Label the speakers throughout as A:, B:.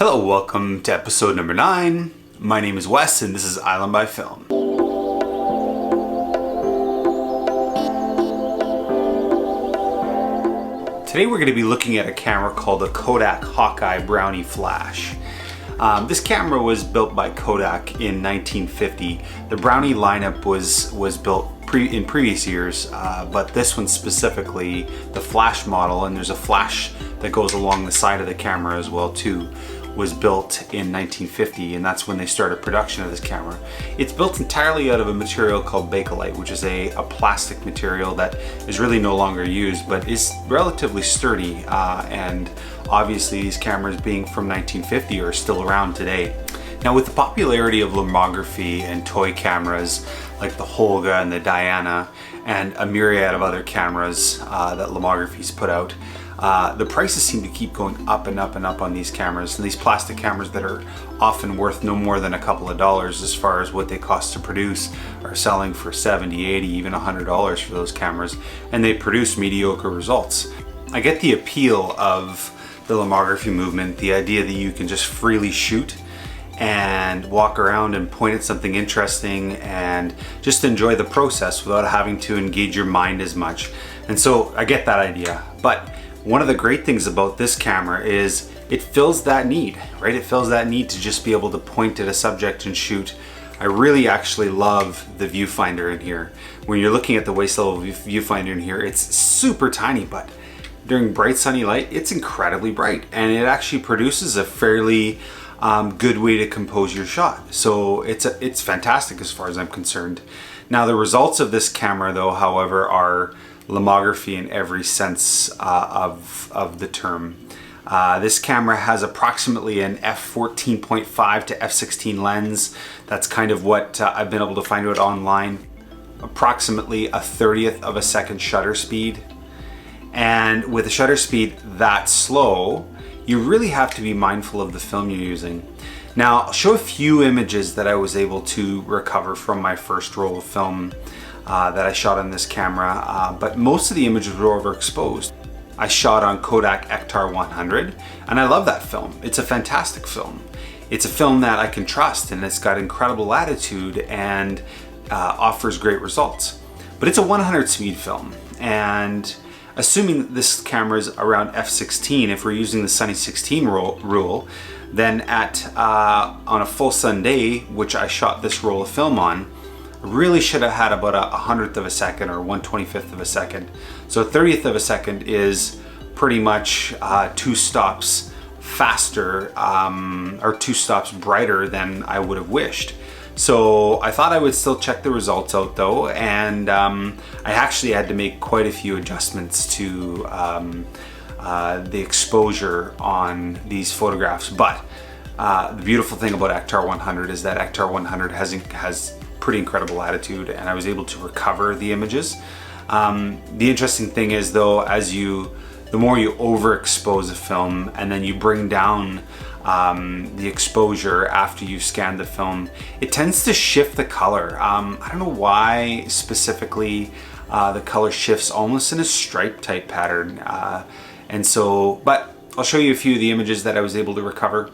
A: Hello, welcome to episode number 9. My name is Wes and this is Island by Film. Today we're going to be looking at a camera called the Kodak Hawkeye Brownie Flash. This camera was built by Kodak in 1950. The Brownie lineup was built in previous years, but this one specifically, the Flash model, and there's a flash that goes along the side of the camera as well too, was built in 1950, and that's when they started production of this camera. It's built entirely out of a material called Bakelite, which is a plastic material that is really no longer used, but is relatively sturdy, and obviously these cameras being from 1950 are still around today. Now, with the popularity of lomography and toy cameras like the Holga and the Diana and a myriad of other cameras that lomography's put out, the prices seem to keep going up and up and up on these cameras, and these plastic cameras that are often worth no more than a couple of dollars as far as what they cost to produce are selling for $70, $80, even $100 for those cameras, and they produce mediocre results. I get the appeal of the lomography movement, the idea that you can just freely shoot and walk around and point at something interesting and just enjoy the process without having to engage your mind as much. And so I get that idea, but one of the great things about this camera is it fills that need, right? It fills that need to just be able to point at a subject and shoot. I really actually love the viewfinder in here. When you're looking at the waist level viewfinder in here, it's super tiny, but during bright sunny light, it's incredibly bright, and it actually produces a fairly good way to compose your shot. So it's fantastic as far as I'm concerned. Now, the results of this camera though, however, are lomography in every sense of the term. This camera has approximately an f14.5 to f16 lens. That's kind of what I've been able to find out online. Approximately a 1/30th of a second shutter speed. And with a shutter speed that slow, you really have to be mindful of the film you're using. Now, I'll show a few images that I was able to recover from my first roll of film that I shot on this camera, but most of the images were overexposed. I shot on Kodak Akhtar 100, and I love that film. It's a fantastic film. It's a film that I can trust, and it's got incredible latitude and offers great results. But it's a 100 speed film, and assuming this camera is around f16, if we're using the sunny 16 rule, then on a full sun day, which I shot this roll of film on, really should have had about a 100th of a second or 1/25th of a second. So a 30th of a second is pretty much 2 stops faster, or 2 stops brighter than I would have wished. So I thought I would still check the results out though, and I actually had to make quite a few adjustments to the exposure on these photographs. But the beautiful thing about Akhtar 100 is that Akhtar 100 has pretty incredible latitude, and I was able to recover the images. The interesting thing is though, the more you overexpose a film and then you bring down the exposure after you've scanned the film, it tends to shift the color. I don't know why specifically the color shifts almost in a stripe type pattern. But I'll show you a few of the images that I was able to recover.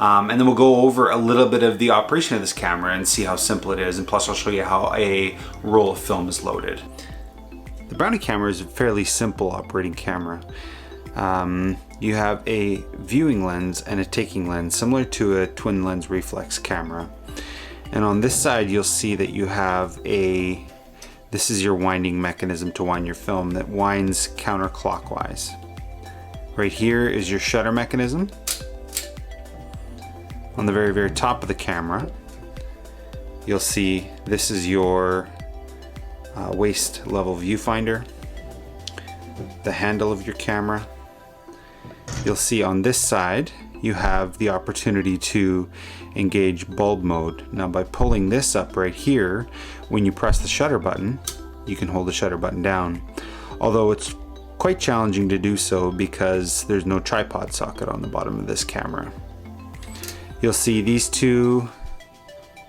A: And then we'll go over a little bit of the operation of this camera and see how simple it is, and plus I'll show you how a roll of film is loaded. The Brownie camera is a fairly simple operating camera. You have a viewing lens and a taking lens, similar to a twin lens reflex camera. And on this side you'll see that you have this is your winding mechanism to wind your film that winds counterclockwise. Right here is your shutter mechanism. On the very, very top of the camera, you'll see this is your waist level viewfinder, the handle of your camera. You'll see on this side, you have the opportunity to engage bulb mode. Now, by pulling this up right here, when you press the shutter button, you can hold the shutter button down. Although it's quite challenging to do so because there's no tripod socket on the bottom of this camera. You'll see these 2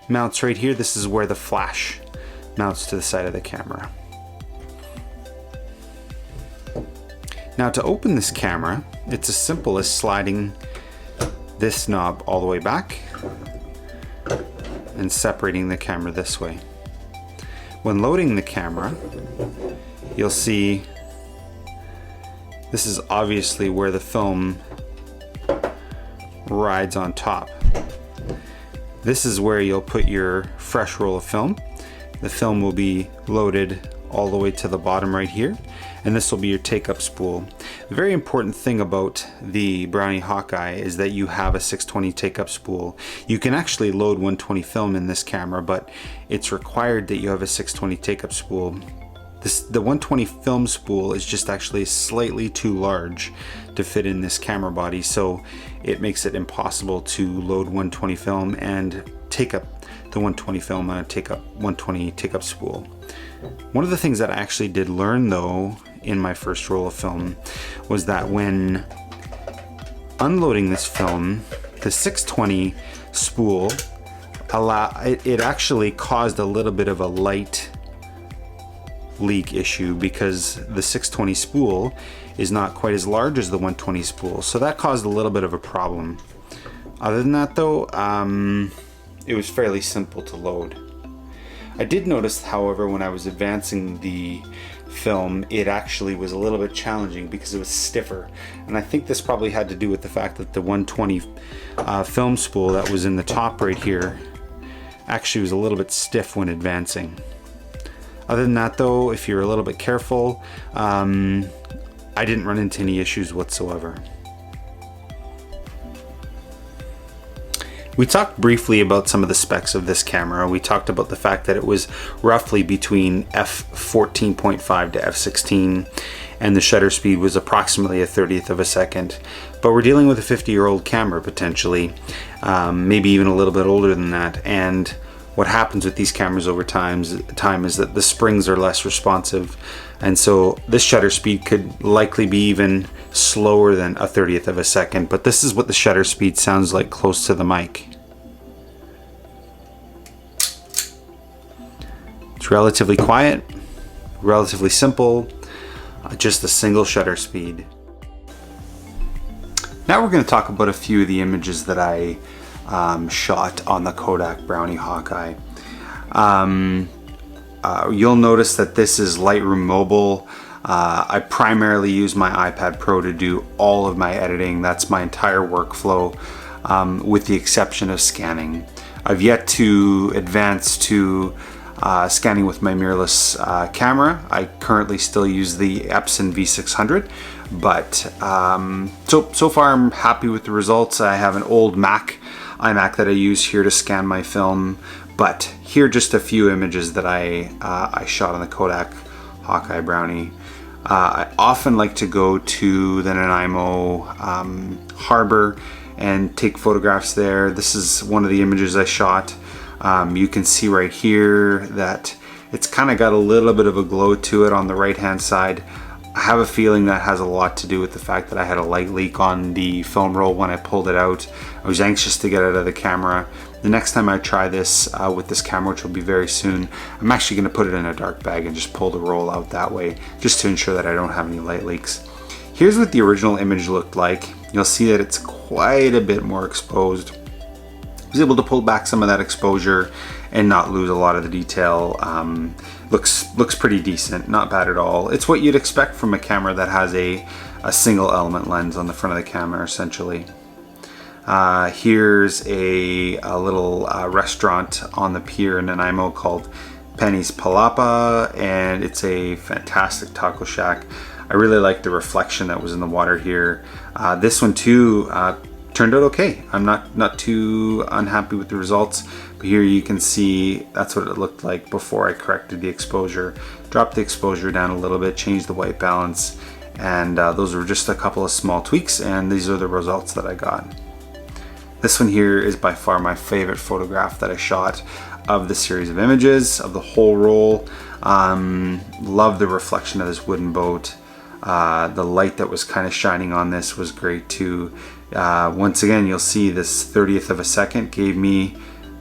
A: mounts right here. This is where the flash mounts to the side of the camera. Now, to open this camera, it's as simple as sliding this knob all the way back and separating the camera this way. When loading the camera, you'll see this is obviously where the film rides on top. This is where you'll put your fresh roll of film. The film will be loaded all the way to the bottom right here, and this will be your take-up spool. The very important thing about the Brownie Hawkeye is that you have a 620 take-up spool. You can actually load 120 film in this camera, but it's required that you have a 620 take-up spool. The 120 film spool is just actually slightly too large to fit in this camera body, so it makes it impossible to load 120 film and take up the 120 film on a 120 take-up spool. One of the things that I actually did learn though in my first roll of film was that when unloading this film, the 620 spool it actually caused a little bit of a light leak issue because the 620 spool is not quite as large as the 120 spool, so that caused a little bit of a problem. Other than that though, it was fairly simple to load. I did notice, however, when I was advancing the film, it actually was a little bit challenging because it was stiffer, and I think this probably had to do with the fact that the 120 film spool that was in the top right here actually was a little bit stiff when advancing. Other than that though, if you're a little bit careful, I didn't run into any issues whatsoever. We talked briefly about some of the specs of this camera. We talked about the fact that it was roughly between f14.5 to f16, and the shutter speed was approximately a 1/30th of a second. But we're dealing with a 50-year-old camera potentially, maybe even a little bit older than that. And what happens with these cameras over time is that the springs are less responsive, and so this shutter speed could likely be even slower than a 1/30th of a second. But this is what the shutter speed sounds like close to the mic. It's relatively quiet, relatively simple, just a single shutter speed. Now we're going to talk about a few of the images that I shot on the Kodak Brownie Hawkeye. You'll notice that this is Lightroom Mobile. I primarily use my iPad Pro to do all of my editing. That's my entire workflow, with the exception of scanning. I've yet to advance to scanning with my mirrorless camera. I currently still use the Epson V600, but so far I'm happy with the results. I have an old iMac that I use here to scan my film, but here are just a few images that I shot on the Kodak Hawkeye Brownie. I often like to go to the Nanaimo harbor and take photographs there. This is one of the images I shot. You can see right here that it's kind of got a little bit of a glow to it on the right hand side. I have a feeling that has a lot to do with the fact that I had a light leak on the film roll when I pulled it out. I was anxious to get it out of the camera. The next time I try this with this camera, which will be very soon, I'm actually going to put it in a dark bag and just pull the roll out that way, just to ensure that I don't have any light leaks. Here's what the original image looked like. You'll see that it's quite a bit more exposed. I was able to pull back some of that exposure and not lose a lot of the detail. Looks pretty decent, not bad at all. It's what you'd expect from a camera that has a single element lens on the front of the camera, essentially. Here's a little restaurant on the pier in Nanaimo called Penny's Palapa, and it's a fantastic taco shack. I really like the reflection that was in the water here. This one too turned out okay. I'm not too unhappy with the results, but here you can see that's what it looked like before I corrected the exposure. Dropped the exposure down a little bit, changed the white balance, and those were just a couple of small tweaks, and these are the results that I got. This one here is by far my favorite photograph that I shot of the series of images, of the whole roll. Love the reflection of this wooden boat. The light that was kind of shining on this was great too. Once again, you'll see this 1/30th of a second gave me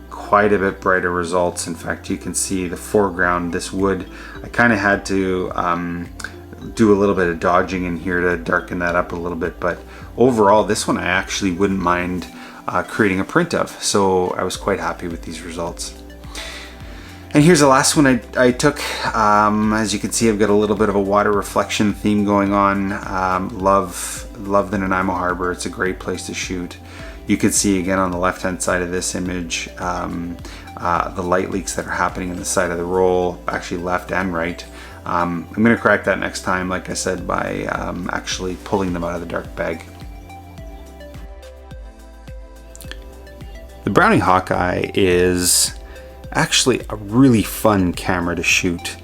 A: quite a bit brighter results. In fact, you can see the foreground, this wood, I kind of had to do a little bit of dodging in here to darken that up a little bit, but overall this one I actually wouldn't mind creating a print of. So I was quite happy with these results. And here's the last one I took. As you can see, I've got a little bit of a water reflection theme going on. Love the Nanaimo Harbor. It's a great place to shoot. You can see again on the left hand side of this image the light leaks that are happening in the side of the roll, actually left and right. I'm going to correct that next time, like I said, by actually pulling them out of the dark bag. The Brownie Hawkeye is actually a really fun camera to shoot,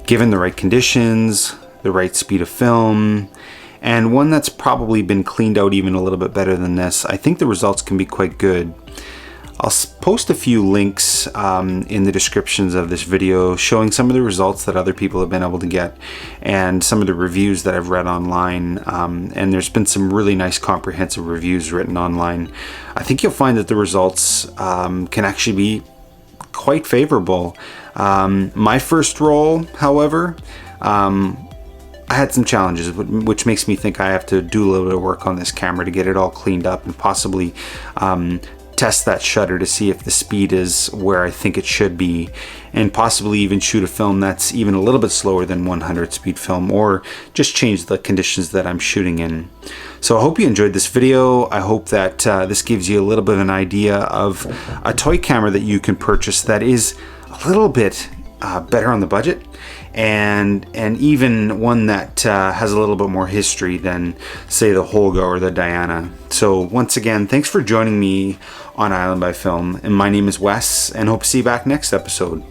A: given the right conditions, the right speed of film, and one that's probably been cleaned out even a little bit better than this. I think the results can be quite good. I'll post a few links in the descriptions of this video showing some of the results that other people have been able to get and some of the reviews that I've read online. And there's been some really nice comprehensive reviews written online. I think you'll find that the results can actually be quite favorable. My first roll, however, I had some challenges, which makes me think I have to do a little bit of work on this camera to get it all cleaned up and possibly test that shutter to see if the speed is where I think it should be, and possibly even shoot a film that's even a little bit slower than 100 speed film, or just change the conditions that I'm shooting in. So I hope you enjoyed this video. I hope that this gives you a little bit of an idea of a toy camera that you can purchase that is a little bit better on the budget, and even one that has a little bit more history than, say, the Holga or the Diana. So once again, thanks for joining me on Island by Film, and my name is Wes, and hope to see you back next episode.